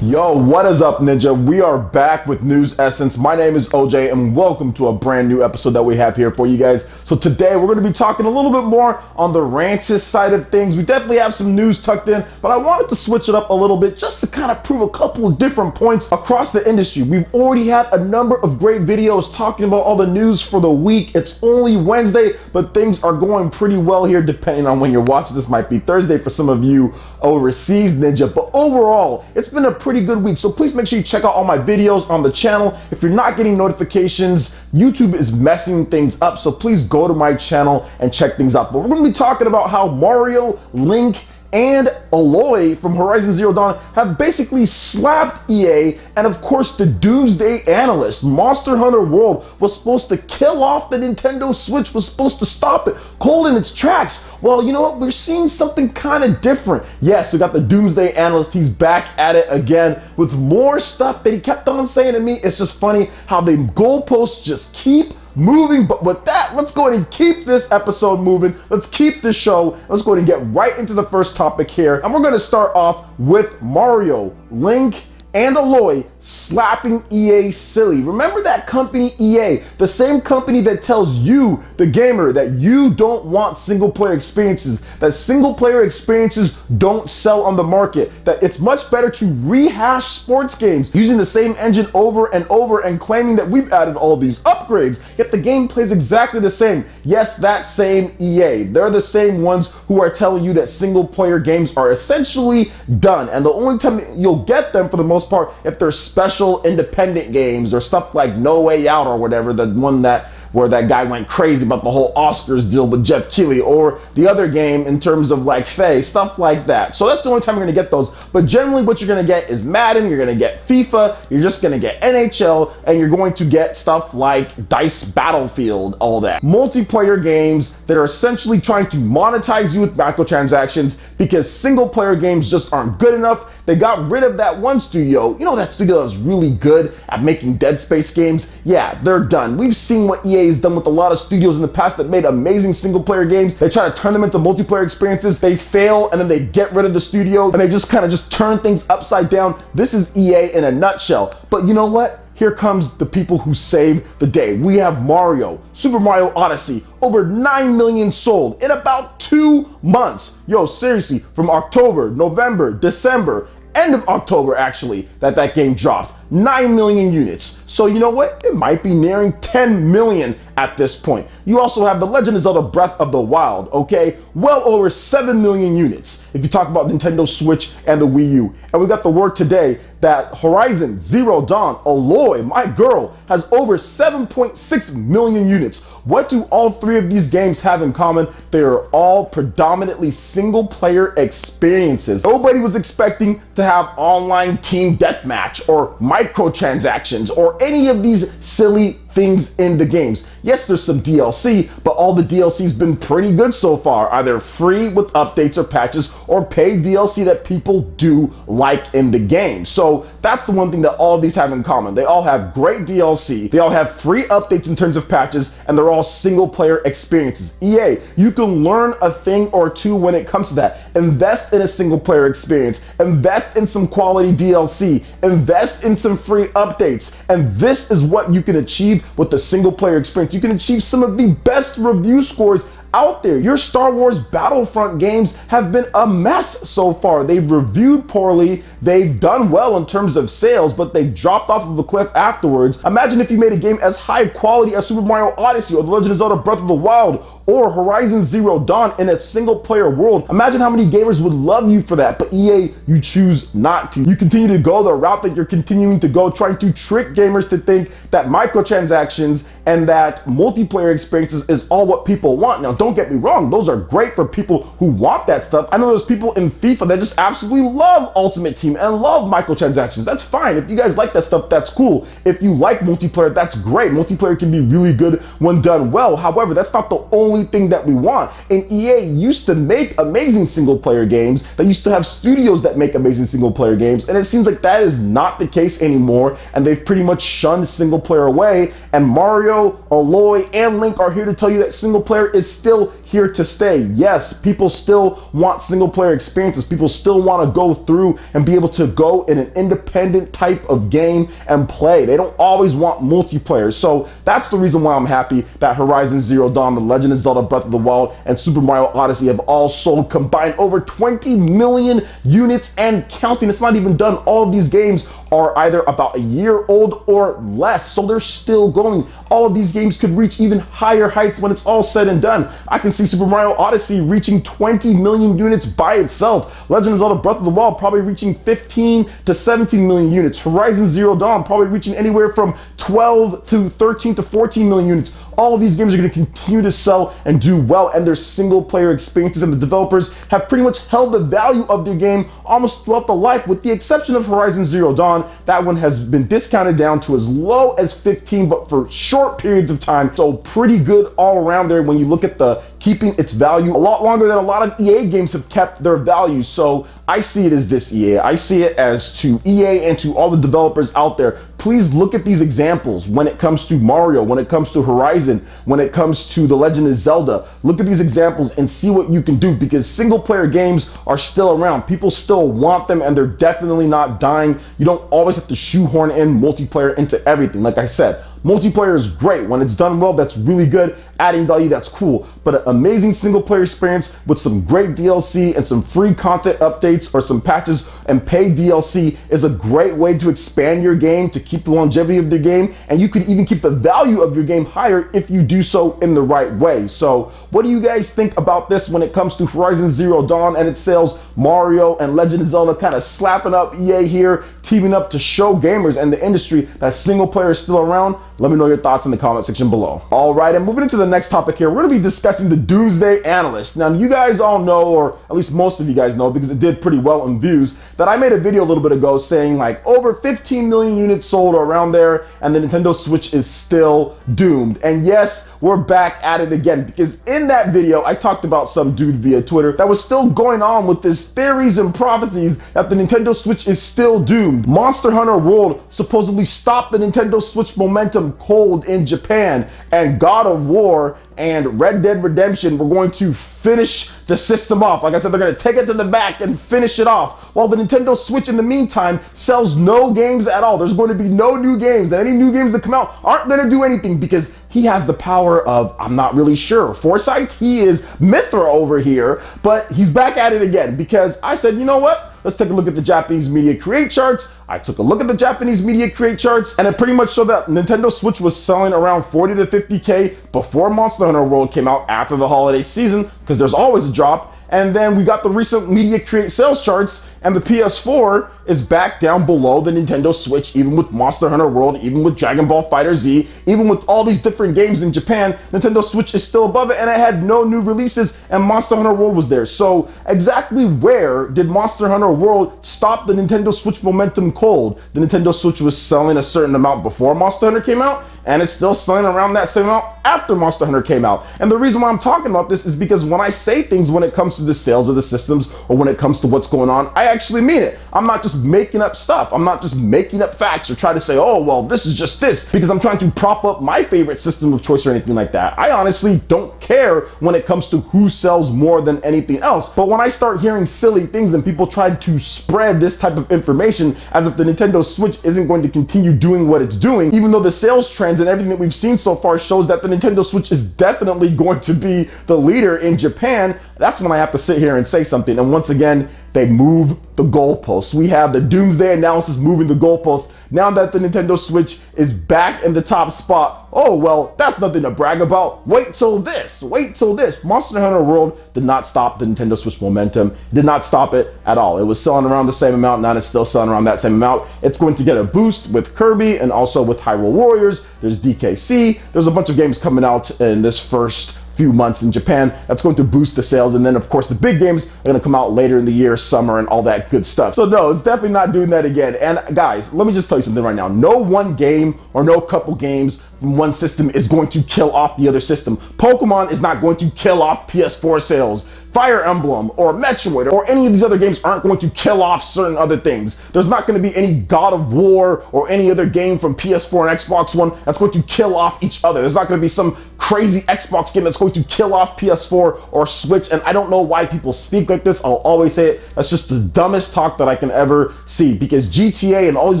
Yo, what is up, Ninja? We are back with NewsEssence. My name is OJ, and welcome to a brand new episode that we have here for you guys. So today we're going to be talking a little bit more on the ranches side of things. We definitely have some news tucked in, but I wanted to switch it up a little bit just to kind of prove a couple of different points across the industry. We've already had a number of great videos talking about all the news for the week. It's only Wednesday, but things are going pretty well here depending on when you're watching. This might be Thursday for some of you overseas, Ninja, but overall it's been a pretty good week. So please make sure you check out all my videos on the channel. If you're not getting notifications, YouTube is messing things up, so please go to my channel and check things out. But we're going to be talking about how Mario, Link, and Aloy from Horizon Zero Dawn have basically slapped EA, and of course the doomsday analyst, Monster Hunter World, was supposed to kill off the Nintendo Switch, was supposed to stop it cold in its tracks. Well, you know what? We're seeing something kind of different. Yes, we got the doomsday analyst. He's back at it again with more stuff that he kept on saying to me. It's just funny how the goalposts just keep moving. But with that, let's go ahead and keep this episode moving. Let's keep this show. Let's go ahead and get right into the first topic here. And we're going to start off with Mario, Link, and Aloy slapping EA silly. Remember that company EA, the same company that tells you, the gamer, that you don't want single player experiences, that single player experiences don't sell on the market, that it's much better to rehash sports games using the same engine over and over and claiming that we've added all these upgrades, yet the game plays exactly the same. Yes, that same EA. They're the same ones who are telling you that single player games are essentially done, and the only time you'll get them for the most part if they're special independent games or stuff like No Way Out or whatever, the one that where that guy went crazy about the whole Oscars deal with Jeff Keighley, or the other game in terms of like Faye, stuff like that. So that's the only time you're gonna get those. But generally what you're gonna get is Madden, you're gonna get FIFA, you're just gonna get NHL, and you're going to get stuff like Dice Battlefield, all that. Multiplayer games that are essentially trying to monetize you with microtransactions because single player games just aren't good enough. They got rid of that one studio, you know, that studio that was really good at making Dead Space games. Yeah, they're done. We've seen what EA has done with a lot of studios in the past that made amazing single player games. They try to turn them into multiplayer experiences. They fail, and then they get rid of the studio, and they just kind of just turn things upside down. This is EA in a nutshell. But you know what? Here comes the people who save the day. We have Mario, Super Mario Odyssey, over 9 million sold in about 2 months. Yo, seriously, from October, November, December, end of October actually, that game dropped. 9 million units. So you know what? It might be nearing 10 million at this point. You also have the Legend of Zelda Breath of the Wild, okay? Well over 7 million units if you talk about Nintendo Switch and the Wii U. And we got the word today that Horizon Zero Dawn, Aloy, my girl, has over 7.6 million units. What do all three of these games have in common? They are all predominantly single player experiences. Nobody was expecting to have online team deathmatch or microtransactions or any of these silly things in the games. Yes, there's some DLC, but all the DLC's been pretty good so far, either free with updates or patches or paid DLC that people do like in the game. So that's the one thing that all of these have in common. They all have great DLC, they all have free updates in terms of patches, and they're all single player experiences. EA, you can learn a thing or two when it comes to that. Invest in a single player experience, invest in some quality DLC, invest in some free updates, and this is what you can achieve with the single player experience. You can achieve some of the best review scores out there. Your Star Wars Battlefront games have been a mess so far. They've reviewed poorly, they've done well in terms of sales, but they dropped off of a cliff afterwards. Imagine if you made a game as high quality as Super Mario Odyssey or The Legend of Zelda Breath of the Wild or Horizon Zero Dawn in a single player world. Imagine how many gamers would love you for that, but EA, you choose not to. You continue to go the route that you're continuing to go, trying to trick gamers to think that microtransactions and that multiplayer experiences is all what people want. Now, don't get me wrong, those are great for people who want that stuff. I know there's people in FIFA that just absolutely love Ultimate Team and love microtransactions. That's fine. If you guys like that stuff, that's cool. If you like multiplayer, that's great. Multiplayer can be really good when done well. However, that's not the only thing that we want. And EA used to make amazing single player games. They used to have studios that make amazing single player games, and it seems like that is not the case anymore, and they've pretty much shunned single player away. And Mario, Aloy, and Link are here to tell you that single player is still here to stay. Yes, people still want single player experiences. People still want to go through and be able to go in an independent type of game and play. They don't always want multiplayer. So that's the reason why I'm happy that Horizon Zero Dawn, The Legend of Zelda Breath of the Wild, and Super Mario Odyssey have all sold combined over 20 million units and counting. It's not even done. All of these games are either about a year old or less, so they're still going. All of these games could reach even higher heights when it's all said and done. I can see Super Mario Odyssey reaching 20 million units by itself. Legend of Zelda Breath of the Wild probably reaching 15 to 17 million units. Horizon Zero Dawn probably reaching anywhere from 12 to 13 to 14 million units. All of these games are going to continue to sell and do well, and their single player experiences, and the developers have pretty much held the value of their game almost throughout the life, with the exception of Horizon Zero Dawn. That one has been discounted down to as low as 15, but for short periods of time. So pretty good all around there when you look at the keeping its value a lot longer than a lot of EA games have kept their value. So I see it as this, EA. I see it as to EA and to all the developers out there. Please look at these examples when it comes to Mario, when it comes to Horizon, when it comes to The Legend of Zelda. Look at these examples and see what you can do, because single player games are still around. People still want them, and they're definitely not dying. You don't always have to shoehorn in multiplayer into everything. Like I said, multiplayer is great. When it's done well, that's really good. Adding value, that's cool. But an amazing single player experience with some great DLC and some free content updates or some patches and paid DLC is a great way to expand your game, to keep the longevity of the game, and you could even keep the value of your game higher if you do so in the right way. So what do you guys think about this when it comes to Horizon Zero Dawn and its sales? Mario and Legend of Zelda kind of slapping up EA here, teaming up to show gamers and the industry that single player is still around. Let me know your thoughts in the comment section below. All right, and moving into the next topic here, we're going to be discussing the Doomsday Analyst. Now, you guys all know, or at least most of you guys know, because it did pretty well in views, that I made a video a little bit ago saying like over 15 million units sold or around there, and the Nintendo Switch is still doomed. And yes, we're back at it again, because in that video, I talked about some dude via Twitter that was still going on with his theories and prophecies that the Nintendo Switch is still doomed. Monster Hunter World supposedly stopped the Nintendo Switch momentum cold in Japan, and God of War and Red Dead Redemption were going to finish the system off. Like I said, they're going to take it to the back and finish it off, while the Nintendo Switch in the meantime sells no games at all. There's going to be no new games, and any new games that come out aren't going to do anything, because he has the power of, I'm not really sure, foresight. He is Mithra over here, but he's back at it again, because I said, you know what? Let's take a look at the Japanese media create charts. I took a look at the Japanese media create charts, and it pretty much showed that Nintendo Switch was selling around 40 to 50K before Monster Hunter World came out after the holiday season, because there's always a drop. And then we got the recent media create sales charts, and the PS4 is back down below the Nintendo Switch, even with Monster Hunter World, even with Dragon Ball FighterZ, even with all these different games in Japan. Nintendo Switch is still above it, and it had no new releases, and Monster Hunter World was there. So exactly where did Monster Hunter World stop the Nintendo Switch momentum cold? The Nintendo Switch was selling a certain amount before Monster Hunter came out, and it's still selling around that same amount after Monster Hunter came out. And the reason why I'm talking about this is because when I say things when it comes to the sales of the systems, or when it comes to what's going on, I actually mean it. I'm not just making up stuff. I'm not just making up facts or try to say, oh, well, this is just this, because I'm trying to prop up my favorite system of choice or anything like that. I honestly don't care when it comes to who sells more than anything else. But when I start hearing silly things and people try to spread this type of information as if the Nintendo Switch isn't going to continue doing what it's doing, even though the sales trends and everything that we've seen so far shows that the Nintendo Switch is definitely going to be the leader in Japan, that's when I have to sit here and say something. And once again, they move the goalposts. We have the Doomsday Analysis moving the goalposts. Now that the Nintendo Switch is back in the top spot, oh, well, that's nothing to brag about. Wait till this. Wait till this. Monster Hunter World did not stop the Nintendo Switch momentum. It did not stop it at all. It was selling around the same amount. Now it's still selling around that same amount. It's going to get a boost with Kirby and also with Hyrule Warriors. There's DKC. There's a bunch of games coming out in this first few months in Japan that's going to boost the sales, and then of course the big games are going to come out later in the year, summer, and all that good stuff. So no, it's definitely not doing that again. And guys, let me just tell you something right now. No one game or no couple games from one system is going to kill off the other system. Pokemon is not going to kill off PS4 sales. Fire Emblem or Metroid or any of these other games aren't going to kill off certain other things. There's not going to be any God of War or any other game from PS4 and Xbox One that's going to kill off each other. There's not going to be some crazy Xbox game that's going to kill off PS4 or Switch, and I don't know why people speak like this. I'll always say it. That's just the dumbest talk that I can ever see, because GTA and all these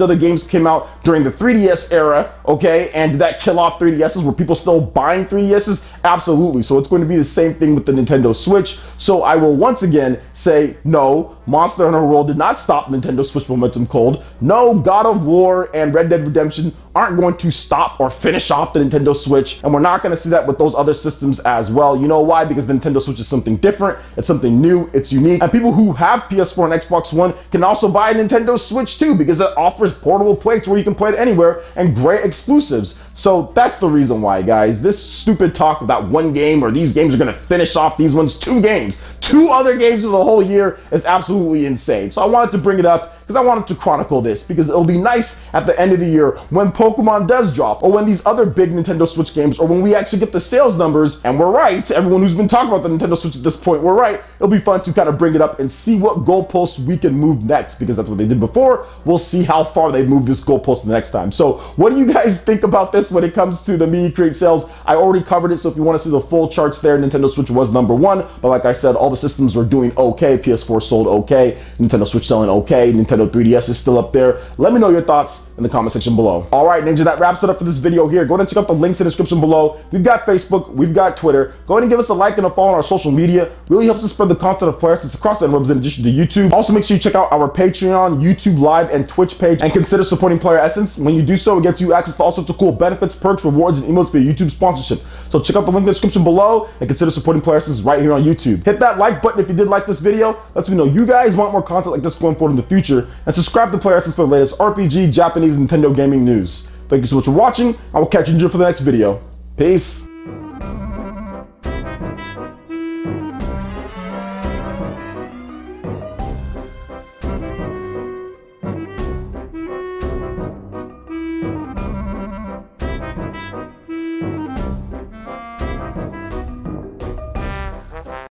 other games came out during the 3DS era, okay? And did that kill off 3DSs? Were people still buying 3DSs? Absolutely. So it's going to be the same thing with the Nintendo Switch. So I will once again say no. Monster Hunter World did not stop Nintendo Switch momentum cold. No, God of War and Red Dead Redemption aren't going to stop or finish off the Nintendo Switch, and we're not going to see that with those other systems as well. You know why? Because the Nintendo Switch is something different, it's something new, it's unique, and people who have PS4 and Xbox One can also buy a Nintendo Switch too, because it offers portable play to where you can play it anywhere and great exclusives. So that's the reason why, guys. This stupid talk about one game or these games are going to finish off these ones, two other games of the whole year is absolutely insane. So I wanted to bring it up because I wanted to chronicle this, because it'll be nice at the end of the year when Pokemon does drop, or when these other big Nintendo Switch games, or when we actually get the sales numbers, and we're right, everyone who's been talking about the Nintendo Switch at this point, we're right. It'll be fun to kind of bring it up and see what goalposts we can move next, because that's what they did before. We'll see how far they move this goalpost the next time. So what do you guys think about this when it comes to the Media Create sales? I already covered it, so if you want to see the full charts there, Nintendo Switch was #1, but like I said, all the systems were doing okay. PS4 sold okay, Nintendo Switch selling okay, Nintendo 3DS is still up there. Let me know your thoughts in the comment section below. All right, Ninja, that wraps it up for this video here. Go ahead and check out the links in the description below. We've got Facebook, we've got Twitter. Go ahead and give us a like and a follow on our social media. Really helps us spread the content of PlayerSense across the interwebs in addition to YouTube. Also, make sure you check out our Patreon, YouTube Live, and Twitch page, and consider supporting PlayerSense. When you do so, it gets you access to all sorts of cool benefits, perks, rewards, and emotes via YouTube sponsorship. So check out the link in the description below and consider supporting PlayerSense right here on YouTube. Hit that like button if you did like this video. Lets me know you guys want more content like this going forward in the future, and subscribe to PlayerSense for the latest RPG, Japanese, and Nintendo gaming news. Thank you so much for watching. I will catch you for the next video. Peace.